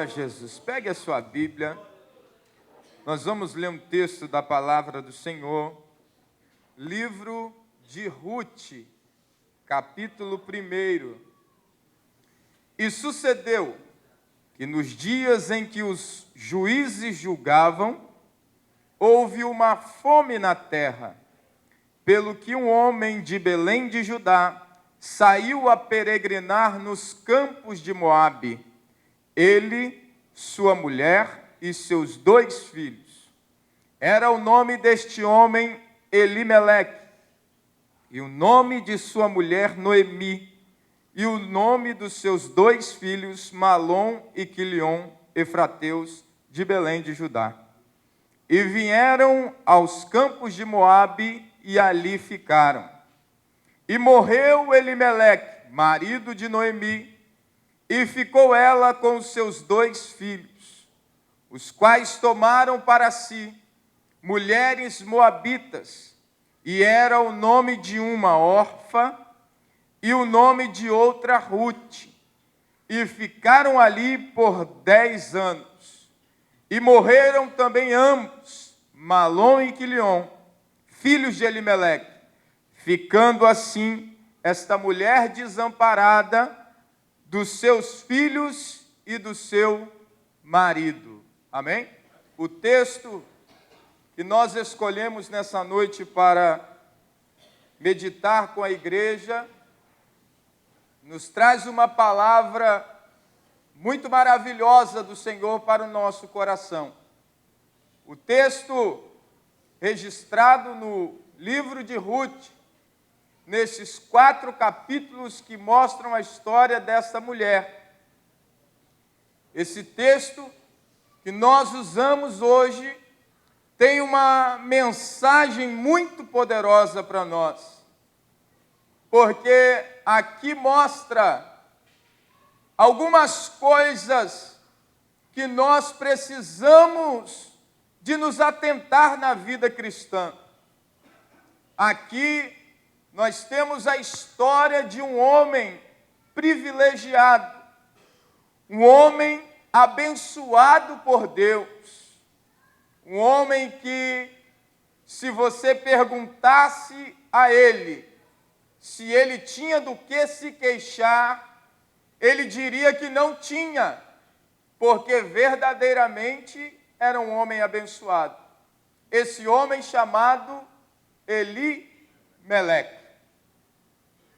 a Jesus. Pegue a sua Bíblia. Nós vamos ler um texto da palavra do Senhor. Livro de Ruth, capítulo 1. E sucedeu que nos dias em que os juízes julgavam, houve uma fome na terra, pelo que um homem de Belém de Judá saiu a peregrinar nos campos de Moabe, ele, sua mulher e seus 2 filhos. Era o nome deste homem Elimeleque, e o nome de sua mulher Noemi, e o nome dos seus 2 filhos Malom e Quilion, efrateus de Belém de Judá. E vieram aos campos de Moabe e ali ficaram. E morreu Elimeleque, marido de Noemi, e ficou ela com os seus 2 filhos, os quais tomaram para si mulheres moabitas, e era o nome de uma Orfa e o nome de outra Ruth, e ficaram ali por 10 anos. E morreram também ambos, Malom e Quilion, filhos de Elimeleque, ficando assim esta mulher desamparada dos seus filhos e do seu marido. Amém? O texto que nós escolhemos nessa noite para meditar com a igreja nos traz uma palavra muito maravilhosa do Senhor para o nosso coração. O texto registrado no livro de Ruth, nesses 4 capítulos que mostram a história dessa mulher. Esse texto que nós usamos hoje tem uma mensagem muito poderosa para nós, porque aqui mostra algumas coisas que nós precisamos de nos atentar na vida cristã. Aqui nós temos a história de um homem privilegiado, um homem abençoado por Deus, um homem que, se você perguntasse a ele se ele tinha do que se queixar, ele diria que não tinha, porque verdadeiramente era um homem abençoado. Esse homem chamado Elimeleque.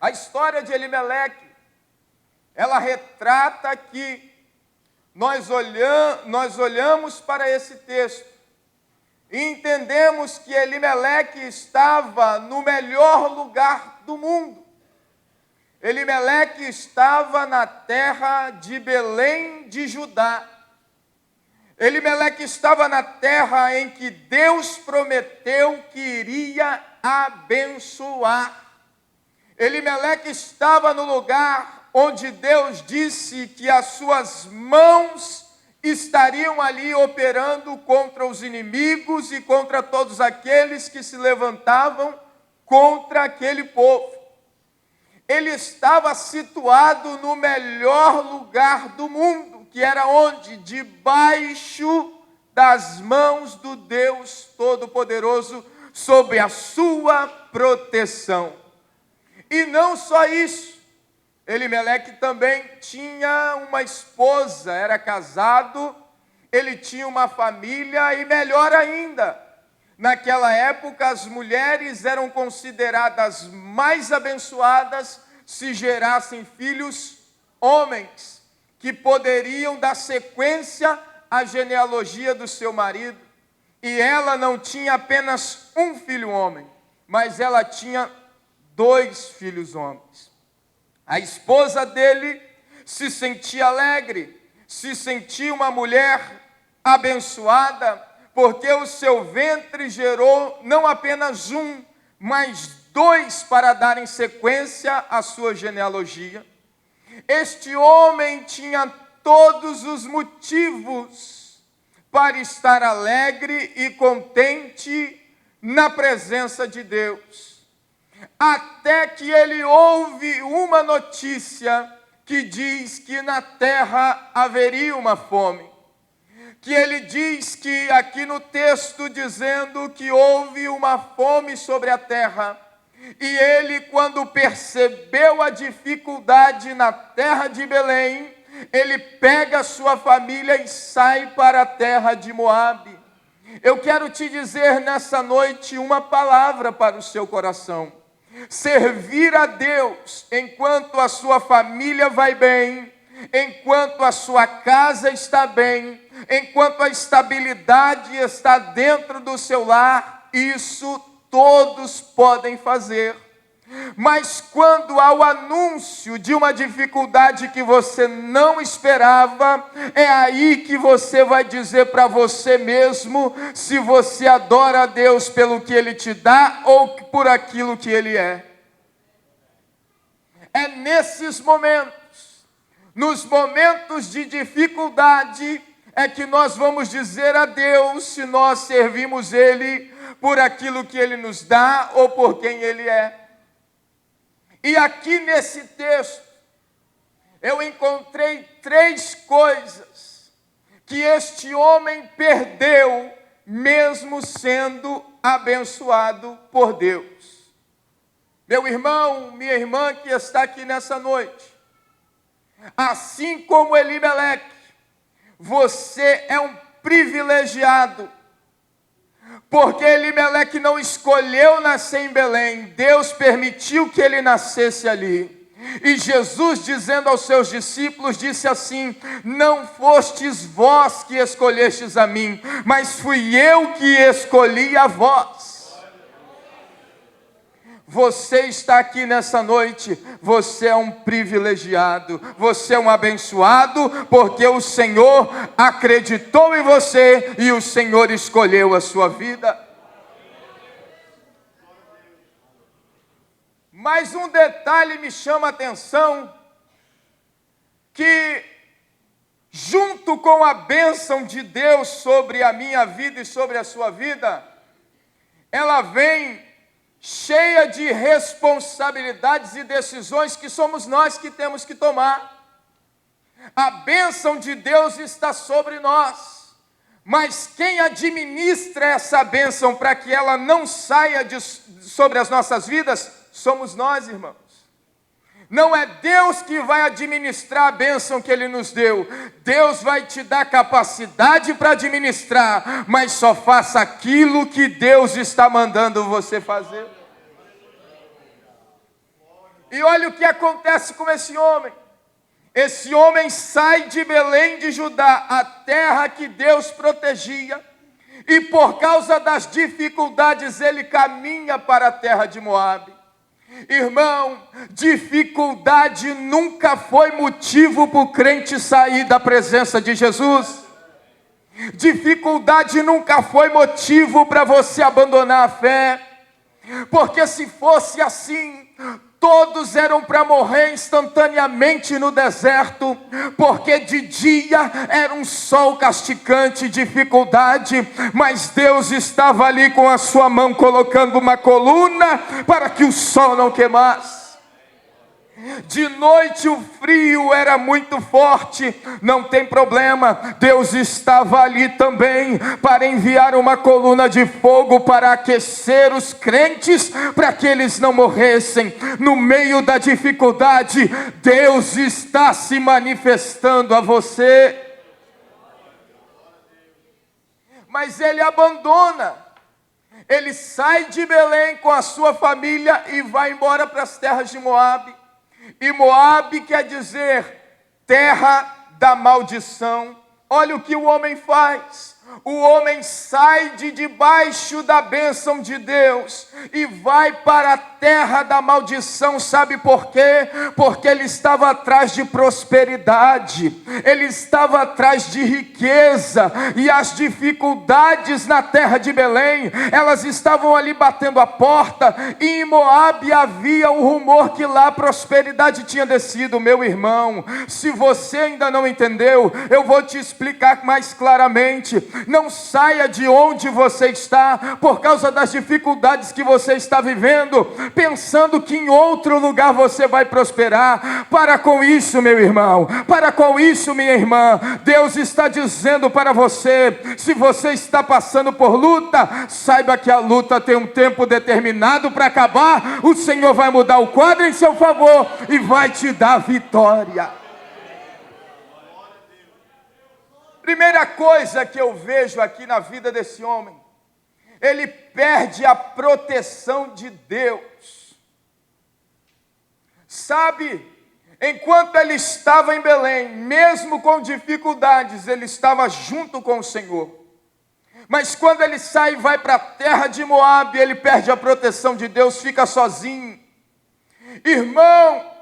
A história de Elimeleque, ela retrata que nós olhamos para esse texto e entendemos que Elimeleque estava no melhor lugar do mundo. Elimeleque estava na terra de Belém de Judá. Elimeleque estava na terra em que Deus prometeu que iria abençoar. Elimeleque estava no lugar onde Deus disse que as suas mãos estariam ali operando contra os inimigos e contra todos aqueles que se levantavam contra aquele povo. Ele estava situado no melhor lugar do mundo, que era onde? Debaixo das mãos do Deus Todo-Poderoso, sob a sua proteção. E não só isso, Elimeleque também tinha uma esposa, era casado, ele tinha uma família e, melhor ainda, naquela época as mulheres eram consideradas mais abençoadas se gerassem filhos homens, que poderiam dar sequência à genealogia do seu marido. E ela não tinha apenas um filho homem, mas ela tinha 2 filhos homens. A esposa dele se sentia alegre, se sentia uma mulher abençoada, porque o seu ventre gerou não apenas um, mas 2 para darem sequência à sua genealogia. Este homem tinha todos os motivos para estar alegre e contente na presença de Deus. Até que ele ouve uma notícia que diz que na terra haveria uma fome. Que ele diz que aqui no texto dizendo que houve uma fome sobre a terra. E ele, quando percebeu a dificuldade na terra de Belém, ele pega a sua família e sai para a terra de Moabe. Eu quero te dizer nessa noite uma palavra para o seu coração. Servir a Deus enquanto a sua família vai bem, enquanto a sua casa está bem, enquanto a estabilidade está dentro do seu lar, isso todos podem fazer. Mas quando há o anúncio de uma dificuldade que você não esperava, é aí que você vai dizer para você mesmo se você adora a Deus pelo que Ele te dá ou por aquilo que Ele é. É nesses momentos, nos momentos de dificuldade, é que nós vamos dizer a Deus se nós servimos Ele por aquilo que Ele nos dá ou por quem Ele é. E aqui nesse texto, eu encontrei 3 coisas que este homem perdeu, mesmo sendo abençoado por Deus. Meu irmão, minha irmã que está aqui nessa noite, assim como Elimeleque, você é um privilegiado, porque Elimeleque não escolheu nascer em Belém, Deus permitiu que ele nascesse ali. E Jesus, dizendo aos seus discípulos, disse assim: não fostes vós que escolhestes a mim, mas fui eu que escolhi a vós. Você está aqui nessa noite, você é um privilegiado, você é um abençoado, porque o Senhor acreditou em você e o Senhor escolheu a sua vida. Mas um detalhe me chama a atenção, que junto com a bênção de Deus sobre a minha vida e sobre a sua vida, ela vem cheia de responsabilidades e decisões que somos nós que temos que tomar. A bênção de Deus está sobre nós, mas quem administra essa bênção para que ela não saia sobre as nossas vidas, somos nós, irmãos. Não é Deus que vai administrar a bênção que Ele nos deu. Deus vai te dar capacidade para administrar, mas só faça aquilo que Deus está mandando você fazer. E olha o que acontece com esse homem. Esse homem sai de Belém de Judá, a terra que Deus protegia, e por causa das dificuldades ele caminha para a terra de Moabe. Irmão, dificuldade nunca foi motivo para o crente sair da presença de Jesus. Dificuldade nunca foi motivo para você abandonar a fé. Porque se fosse assim, todos eram para morrer instantaneamente no deserto, porque de dia era um sol castigante, dificuldade, mas Deus estava ali com a sua mão colocando uma coluna para que o sol não queimasse. De noite o frio era muito forte, não tem problema, Deus estava ali também para enviar uma coluna de fogo para aquecer os crentes, para que eles não morressem. No meio da dificuldade, Deus está se manifestando a você. Mas ele abandona, ele sai de Belém com a sua família e vai embora para as terras de Moabe. E Moabe quer dizer terra da maldição. Olha o que o homem faz. O homem sai de debaixo da bênção de Deus e vai para a terra da maldição. Sabe por quê? Porque ele estava atrás de prosperidade, ele estava atrás de riqueza, e as dificuldades na terra de Belém, elas estavam ali batendo a porta, e em Moabe havia um rumor que lá a prosperidade tinha descido. Meu irmão, se você ainda não entendeu, eu vou te explicar mais claramente. Não saia de onde você está por causa das dificuldades que você está vivendo, pensando que em outro lugar você vai prosperar. Para com isso, meu irmão, para com isso, minha irmã. Deus está dizendo para você: se você está passando por luta, saiba que a luta tem um tempo determinado para acabar. O Senhor vai mudar o quadro em seu favor e vai te dar vitória. Primeira coisa que eu vejo aqui na vida desse homem, ele perde a proteção de Deus. Sabe, enquanto ele estava em Belém, mesmo com dificuldades, ele estava junto com o Senhor. Mas quando ele sai e vai para a terra de Moabe, ele perde a proteção de Deus, fica sozinho. Irmãos,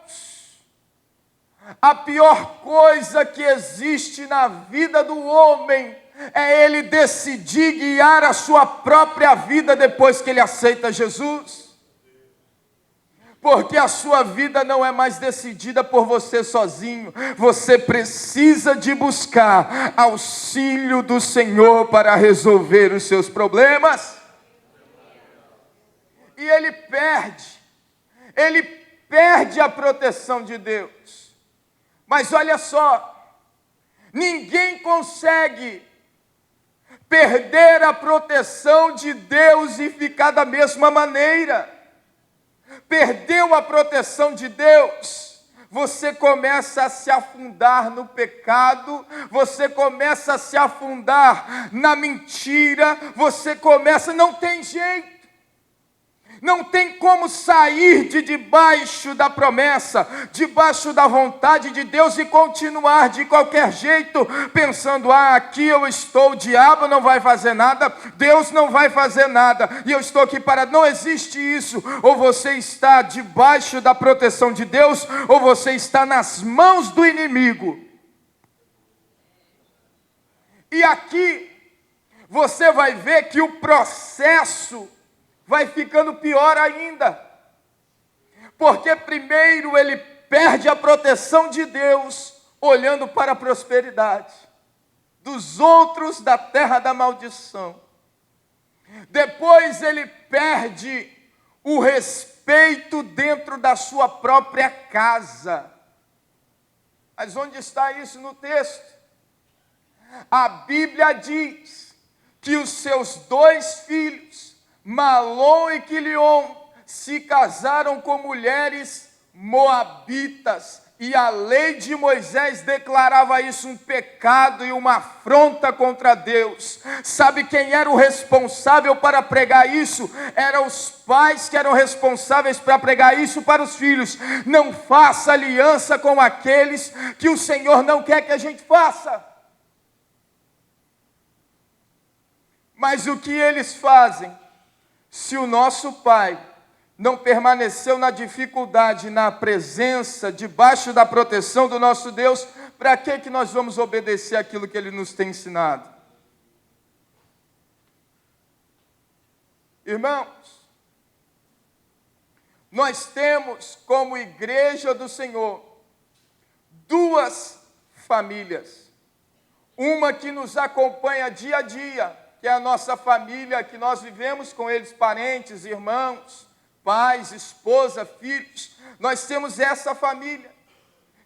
a pior coisa que existe na vida do homem é ele decidir guiar a sua própria vida depois que ele aceita Jesus. Porque a sua vida não é mais decidida por você sozinho. Você precisa de buscar auxílio do Senhor para resolver os seus problemas. E ele perde a proteção de Deus. Mas olha só, ninguém consegue perder a proteção de Deus e ficar da mesma maneira. Perdeu a proteção de Deus, você começa a se afundar no pecado, você começa a se afundar na mentira, não tem jeito. Não tem como sair de debaixo da promessa, debaixo da vontade de Deus e continuar de qualquer jeito, pensando: aqui eu estou, o diabo não vai fazer nada, Deus não vai fazer nada, e eu estou aqui para... Não existe isso. Ou você está debaixo da proteção de Deus, ou você está nas mãos do inimigo. E aqui, você vai ver que o processo vai ficando pior ainda, porque primeiro ele perde a proteção de Deus, olhando para a prosperidade dos outros da terra da maldição. Depois ele perde o respeito dentro da sua própria casa. Mas onde está isso no texto? A Bíblia diz que os seus 2 filhos, Malom e Quilion, se casaram com mulheres moabitas, e a lei de Moisés declarava isso um pecado e uma afronta contra Deus. Sabe quem era o responsável para pregar isso? Eram os pais que eram responsáveis para pregar isso para os filhos. Não faça aliança com aqueles que o Senhor não quer que a gente faça. Mas o que eles fazem? Se o nosso pai não permaneceu na dificuldade, na presença, debaixo da proteção do nosso Deus, para que nós vamos obedecer aquilo que ele nos tem ensinado? Irmãos, nós temos como igreja do Senhor 2 famílias. Uma que nos acompanha dia a dia, que é a nossa família, que nós vivemos com eles, parentes, irmãos, pais, esposa, filhos. Nós temos essa família,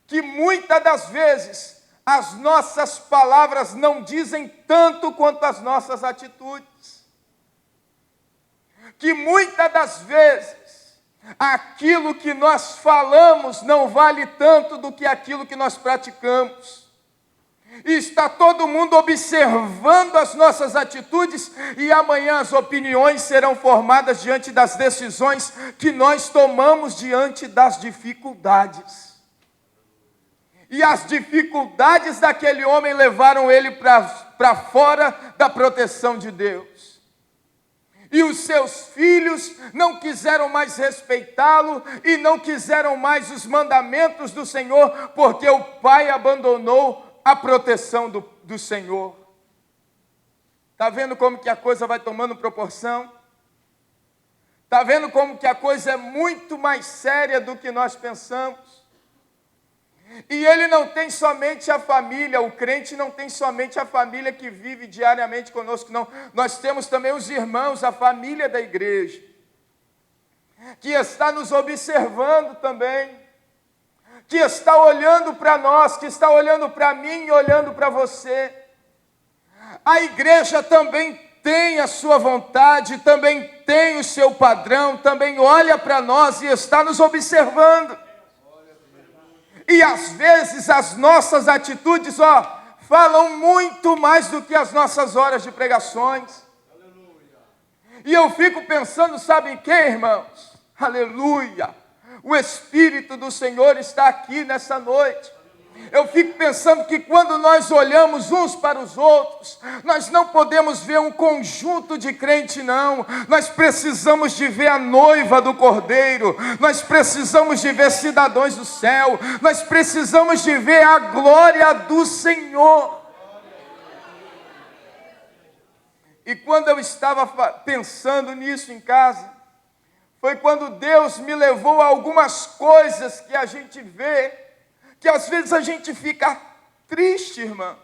que muitas das vezes as nossas palavras não dizem tanto quanto as nossas atitudes. Que muitas das vezes aquilo que nós falamos não vale tanto do que aquilo que nós praticamos. E está todo mundo observando as nossas atitudes, e amanhã as opiniões serão formadas diante das decisões que nós tomamos diante das dificuldades. E as dificuldades daquele homem levaram ele para fora da proteção de Deus. E os seus filhos não quiseram mais respeitá-lo e não quiseram mais os mandamentos do Senhor, porque o pai abandonou a proteção do Senhor. Está vendo como que a coisa vai tomando proporção? Está vendo como que a coisa é muito mais séria do que nós pensamos? E ele não tem somente a família, o crente não tem somente a família que vive diariamente conosco, não. Nós temos também os irmãos, a família da igreja, que está nos observando também, que está olhando para nós, que está olhando para mim e olhando para você. A igreja também tem a sua vontade, também tem o seu padrão, também olha para nós e está nos observando. E às vezes as nossas atitudes, falam muito mais do que as nossas horas de pregações. E eu fico pensando, sabe em quê, irmãos? Aleluia! O Espírito do Senhor está aqui nessa noite. Eu fico pensando que quando nós olhamos uns para os outros, nós não podemos ver um conjunto de crente, não. Nós precisamos de ver a noiva do Cordeiro. Nós precisamos de ver cidadãos do céu. Nós precisamos de ver a glória do Senhor. E quando eu estava pensando nisso em casa, foi quando Deus me levou a algumas coisas que a gente vê, que às vezes a gente fica triste, irmão.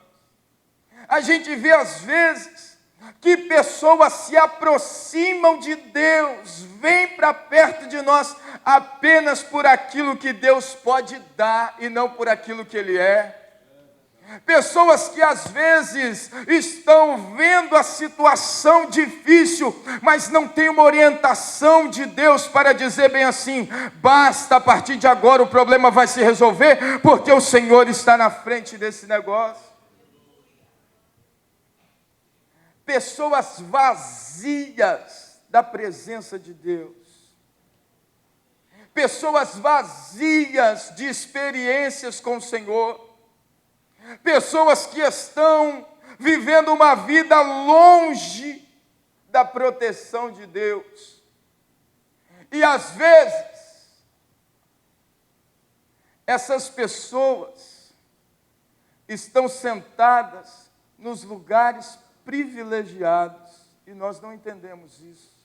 A gente vê às vezes que pessoas se aproximam de Deus, vêm para perto de nós apenas por aquilo que Deus pode dar e não por aquilo que Ele é. Pessoas que às vezes estão vendo a situação difícil, mas não tem uma orientação de Deus para dizer bem assim: basta, a partir de agora o problema vai se resolver, porque o Senhor está na frente desse negócio. Pessoas vazias da presença de Deus. Pessoas vazias de experiências com o Senhor. Pessoas que estão vivendo uma vida longe da proteção de Deus. E às vezes, essas pessoas estão sentadas nos lugares privilegiados e nós não entendemos isso.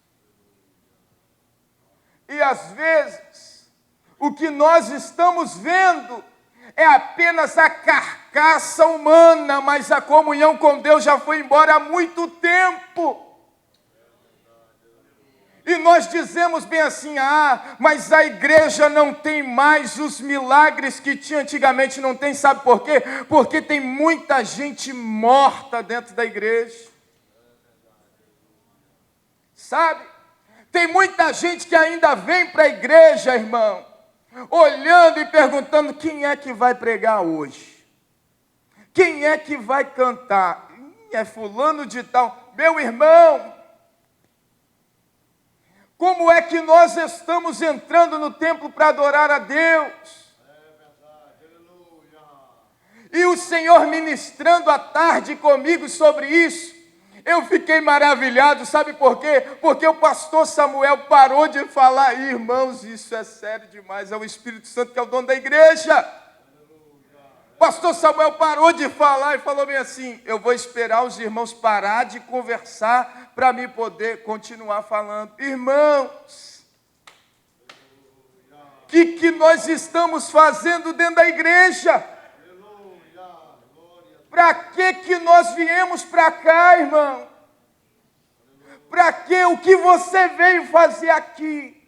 E às vezes, o que nós estamos vendo é apenas a carcaça humana, mas a comunhão com Deus já foi embora há muito tempo. E nós dizemos bem assim: mas a igreja não tem mais os milagres que tinha antigamente. Não tem, sabe por quê? Porque tem muita gente morta dentro da igreja. Sabe? Tem muita gente que ainda vem para a igreja, irmão, olhando e perguntando: quem é que vai pregar hoje? Quem é que vai cantar? É fulano de tal. Meu irmão, como é que nós estamos entrando no templo para adorar a Deus? E o Senhor ministrando à tarde comigo sobre isso, eu fiquei maravilhado, sabe por quê? Porque o pastor Samuel parou de falar. Irmãos, isso é sério demais, é o Espírito Santo que é o dono da igreja. Pastor Samuel parou de falar e falou bem assim: eu vou esperar os irmãos parar de conversar para mim poder continuar falando. Irmãos, o que nós estamos fazendo dentro da igreja? Para que nós viemos para cá, irmão? Para que? O que você veio fazer aqui?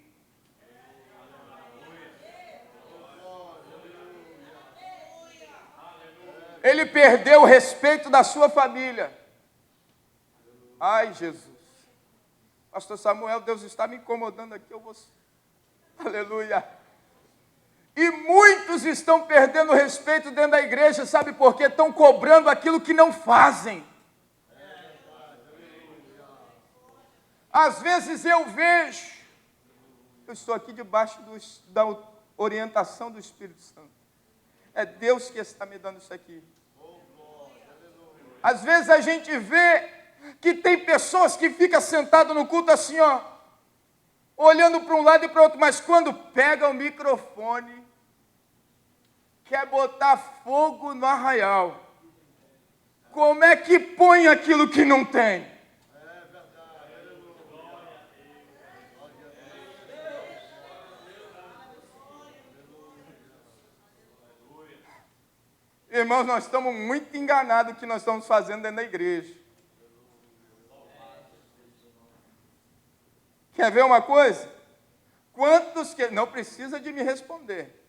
Ele perdeu o respeito da sua família. Ai, Jesus. Pastor Samuel, Deus está me incomodando aqui, eu vou... Aleluia. E muitos estão perdendo o respeito dentro da igreja, sabe por quê? Estão cobrando aquilo que não fazem. Às vezes eu vejo, eu estou aqui debaixo da orientação do Espírito Santo. É Deus que está me dando isso aqui. Às vezes a gente vê que tem pessoas que ficam sentadas no culto assim, olhando para um lado e para o outro, mas quando pega o microfone, quer botar fogo no arraial. Como é que põe aquilo que não tem? Irmãos, nós estamos muito enganados o que nós estamos fazendo dentro da igreja. Quer ver uma coisa? Quantos que... Não precisa de me responder.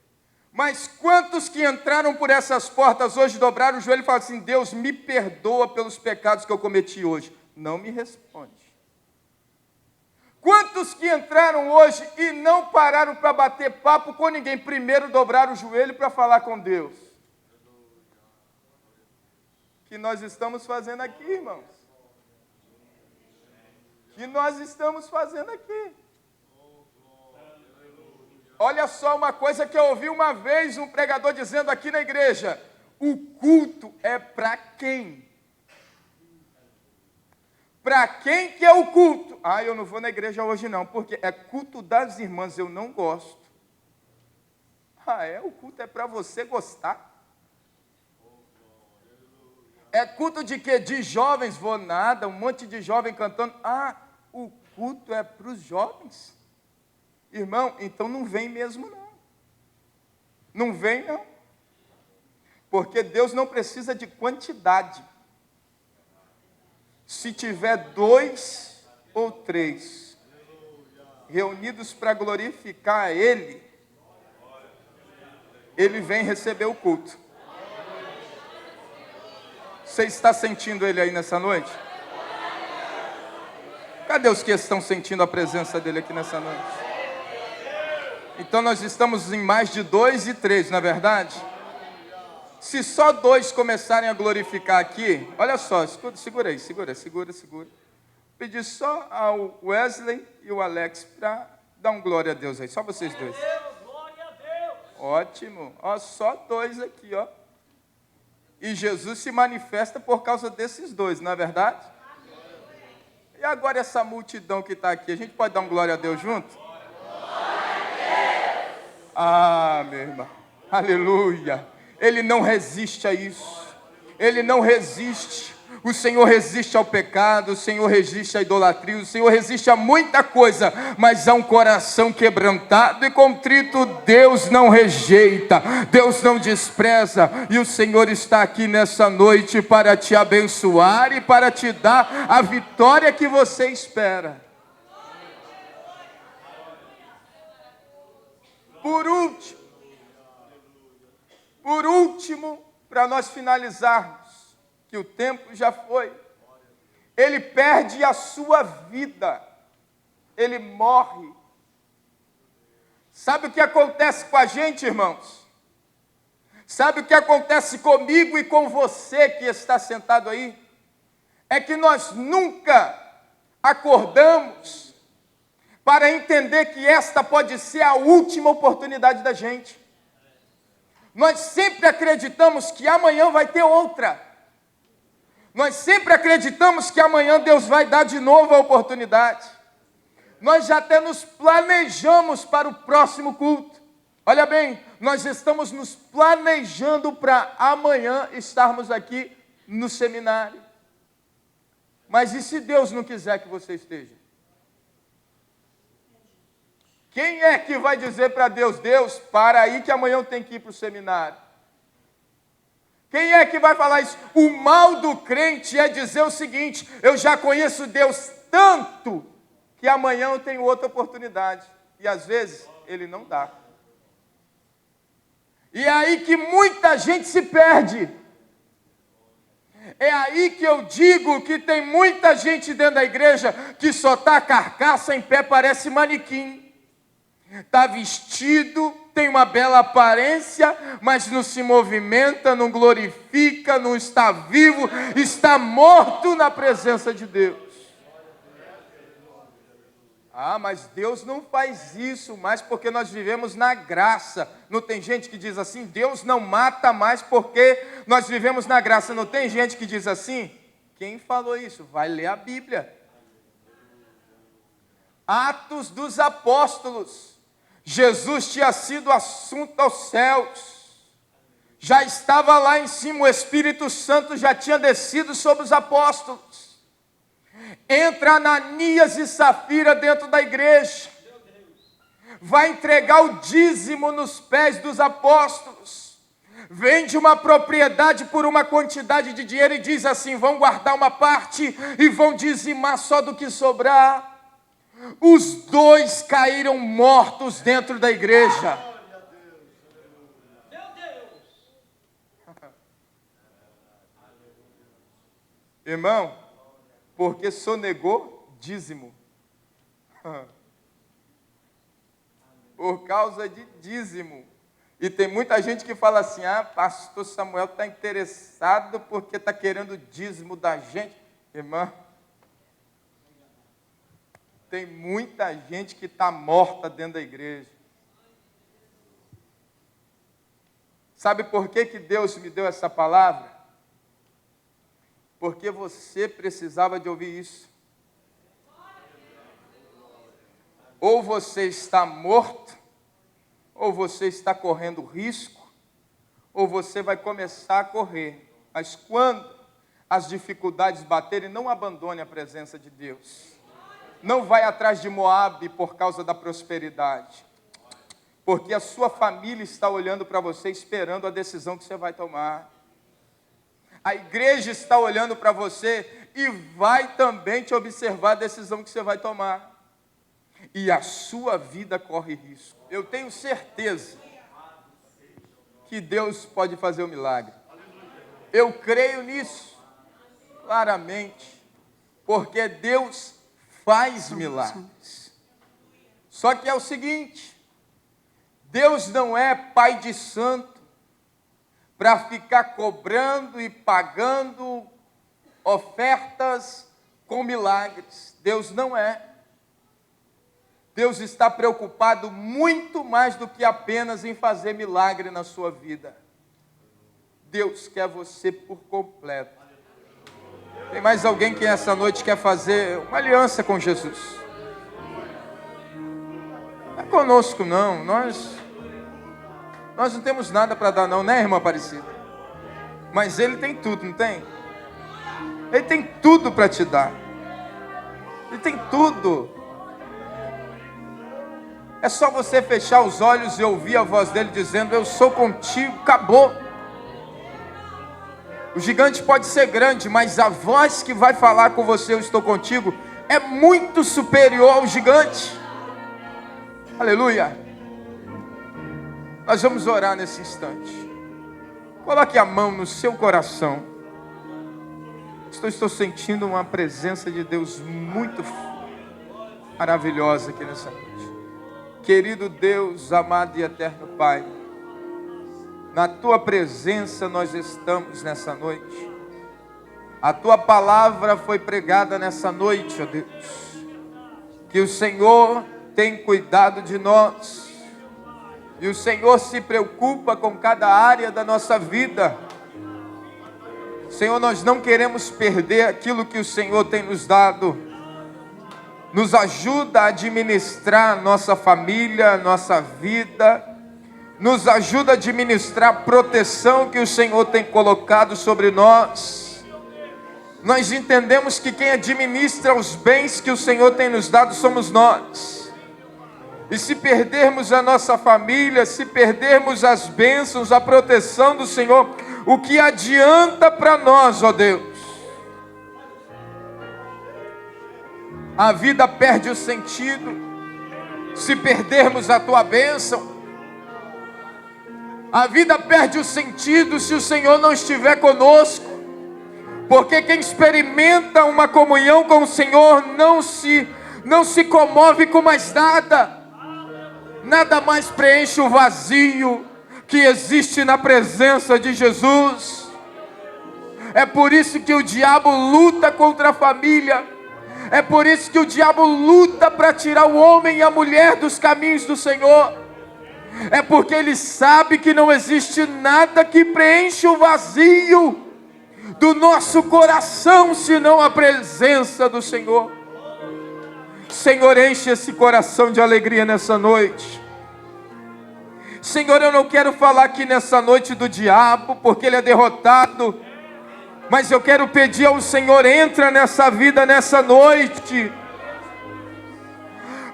Mas quantos que entraram por essas portas hoje, dobraram o joelho e falaram assim: Deus, me perdoa pelos pecados que eu cometi hoje? Não me responde. Quantos que entraram hoje e não pararam para bater papo com ninguém? Primeiro dobraram o joelho para falar com Deus. O que nós estamos fazendo aqui, irmãos? O que nós estamos fazendo aqui? Olha só uma coisa que eu ouvi uma vez um pregador dizendo aqui na igreja: o culto é para quem? Para quem que é o culto? Ah, eu não vou na igreja hoje não, porque é culto das irmãs, eu não gosto. Ah, é? O culto é para você gostar? É culto de quê? De jovens? Vou nada, um monte de jovem cantando. Ah, o culto é para os jovens? Irmão, então não vem mesmo não. Não vem não. Porque Deus não precisa de quantidade. Se tiver 2 ou 3 reunidos para glorificar Ele, Ele vem receber o culto. Você está sentindo Ele aí nessa noite? Cadê os que estão sentindo a presença dEle aqui nessa noite? Então nós estamos em mais de 2 e 3, não é verdade? Se só 2 começarem a glorificar aqui, olha só, segura aí, segura. Pedi só ao Wesley e o Alex para dar um glória a Deus aí, só vocês dois. Glória a Deus. Ótimo, ó, só 2 aqui, ó. E Jesus se manifesta por causa desses 2, não é verdade? E agora essa multidão que está aqui, a gente pode dar um glória a Deus junto? Ah, meu irmão, aleluia. Ele não resiste a isso. Ele não resiste. O Senhor resiste ao pecado, o Senhor resiste à idolatria, o Senhor resiste a muita coisa, mas a um coração quebrantado e contrito, Deus não rejeita, Deus não despreza, e o Senhor está aqui nessa noite para te abençoar e para te dar a vitória que você espera. Por último, para nós finalizarmos, que o tempo já foi, ele perde a sua vida, ele morre. Sabe o que acontece com a gente, irmãos? Sabe o que acontece comigo e com você que está sentado aí? É que nós nunca acordamos para entender que esta pode ser a última oportunidade da gente. Nós sempre acreditamos que amanhã vai ter outra. Nós sempre acreditamos que amanhã Deus vai dar de novo a oportunidade. Nós já até nos planejamos para o próximo culto. Olha bem, nós estamos nos planejando para amanhã estarmos aqui no seminário. Mas e se Deus não quiser que você esteja? Quem é que vai dizer para Deus: Deus, para aí que amanhã eu tenho que ir para o seminário? Quem é que vai falar isso? O mal do crente é dizer o seguinte: eu já conheço Deus tanto que amanhã eu tenho outra oportunidade. E às vezes Ele não dá. E é aí que muita gente se perde. É aí que eu digo que tem muita gente dentro da igreja que só está a carcaça em pé, parece manequim. Está vestido, tem uma bela aparência, mas não se movimenta, não glorifica, não está vivo, está morto na presença de Deus. Ah, mas Deus não faz isso mais porque nós vivemos na graça. Não tem gente que diz assim: Deus não mata mais porque nós vivemos na graça. Não tem gente que diz assim? Quem falou isso? Vai ler a Bíblia. Atos dos Apóstolos. Jesus tinha sido assunto aos céus. Já estava lá em cima, o Espírito Santo já tinha descido sobre os apóstolos. Entra Ananias e Safira dentro da igreja. Vai entregar o dízimo nos pés dos apóstolos. vende uma propriedade por uma quantidade de dinheiro e diz assim: vão guardar uma parte e vão dizimar só do que sobrar. Os dois caíram mortos dentro da igreja. Irmão, porque sonegou dízimo. Por causa de dízimo. E tem muita gente que fala assim: pastor Samuel está interessado porque está querendo o dízimo da gente. Irmã, tem muita gente que está morta dentro da igreja. Sabe por que Deus me deu essa palavra? Porque você precisava de ouvir isso. Ou você está morto, ou você está correndo risco, ou você vai começar a correr. Mas quando as dificuldades baterem, não abandone a presença de Deus. Não vai atrás de Moabe por causa da prosperidade. Porque a sua família está olhando para você, esperando a decisão que você vai tomar. A igreja está olhando para você e vai também te observar a decisão que você vai tomar. E a sua vida corre risco. Eu tenho certeza que Deus pode fazer o milagre. Eu creio nisso, claramente, porque Deus faz milagres. Só que é o seguinte: Deus não é pai de santo para ficar cobrando e pagando ofertas com milagres. Deus não é. Deus está preocupado muito mais do que apenas em fazer milagre na sua vida. Deus quer você por completo. Tem mais alguém que essa noite quer fazer uma aliança com Jesus? Não é conosco não, nós não temos nada para dar não, né, irmã Aparecida? Mas Ele tem tudo, não tem? Ele tem tudo para te dar. Ele tem tudo. É só você fechar os olhos e ouvir a voz dele dizendo: eu sou contigo, acabou. O gigante pode ser grande, mas a voz que vai falar com você, eu estou contigo, é muito superior ao gigante. Aleluia. Nós vamos orar nesse instante. Coloque a mão no seu coração. Estou sentindo uma presença de Deus muito maravilhosa aqui nessa noite. Querido Deus, amado e eterno Pai, na Tua presença nós estamos nessa noite. A Tua palavra foi pregada nessa noite, ó Deus. Que o Senhor tem cuidado de nós. E o Senhor se preocupa com cada área da nossa vida. Senhor, nós não queremos perder aquilo que o Senhor tem nos dado. Nos ajuda a administrar nossa família, nossa vida. Nos ajuda a administrar a proteção que o Senhor tem colocado sobre nós. Nós entendemos que quem administra os bens que o Senhor tem nos dado somos nós. E se perdermos a nossa família, se perdermos as bênçãos, a proteção do Senhor, o que adianta para nós, ó Deus? A vida perde o sentido se perdermos a Tua bênção. A vida perde o sentido se o Senhor não estiver conosco. Porque quem experimenta uma comunhão com o Senhor não se comove com mais nada. Nada mais preenche o vazio que existe na presença de Jesus. É por isso que o diabo luta contra a família. É por isso que o diabo luta para tirar o homem e a mulher dos caminhos do Senhor. É porque ele sabe que não existe nada que preenche o vazio do nosso coração, senão a presença do Senhor. Senhor, enche esse coração de alegria nessa noite. Senhor, eu não quero falar aqui nessa noite do diabo, porque ele é derrotado. Mas eu quero pedir ao Senhor: entra nessa vida nessa noite.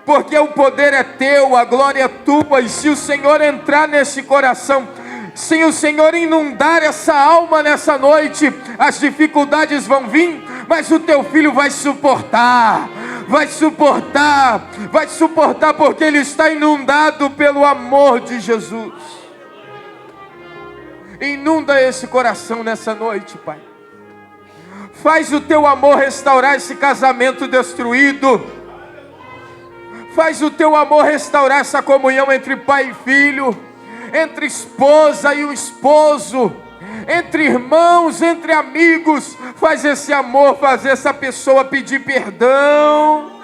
Porque o poder é Teu, a glória é Tua. E se o Senhor entrar nesse coração, Se o Senhor inundar essa alma nessa noite, as dificuldades vão vir, mas o teu filho vai suportar, porque ele está inundado pelo amor de Jesus. Inunda esse coração nessa noite, Pai. Faz o teu amor restaurar esse casamento destruído. Faz o teu amor restaurar essa comunhão entre pai e filho, entre esposa e o esposo, entre irmãos, entre amigos. Faz esse amor fazer essa pessoa pedir perdão.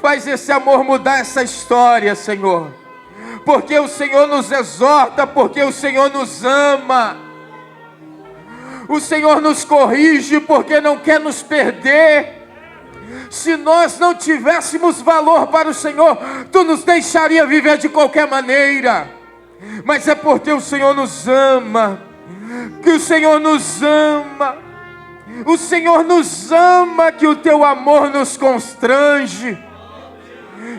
Faz esse amor mudar essa história, Senhor. Porque o Senhor nos exorta, porque o Senhor nos ama. O Senhor nos corrige porque não quer nos perder. Se nós não tivéssemos valor para o Senhor, Tu nos deixaria viver de qualquer maneira. Mas é porque o Senhor nos ama, que o Senhor nos ama. O Senhor nos ama, que o Teu amor nos constrange.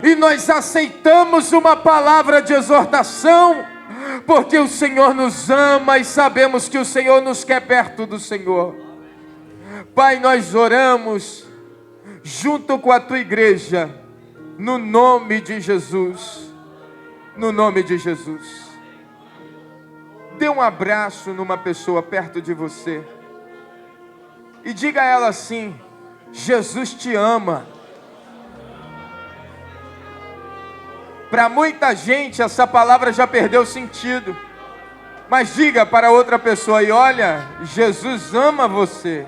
E nós aceitamos uma palavra de exortação, porque o Senhor nos ama e sabemos que o Senhor nos quer perto do Senhor. Pai, nós oramos junto com a Tua igreja, no nome de Jesus. No nome de Jesus. Dê um abraço numa pessoa perto de você e diga a ela assim: Jesus te ama. Para muita gente essa palavra já perdeu sentido, mas diga para outra pessoa aí: olha, Jesus ama você.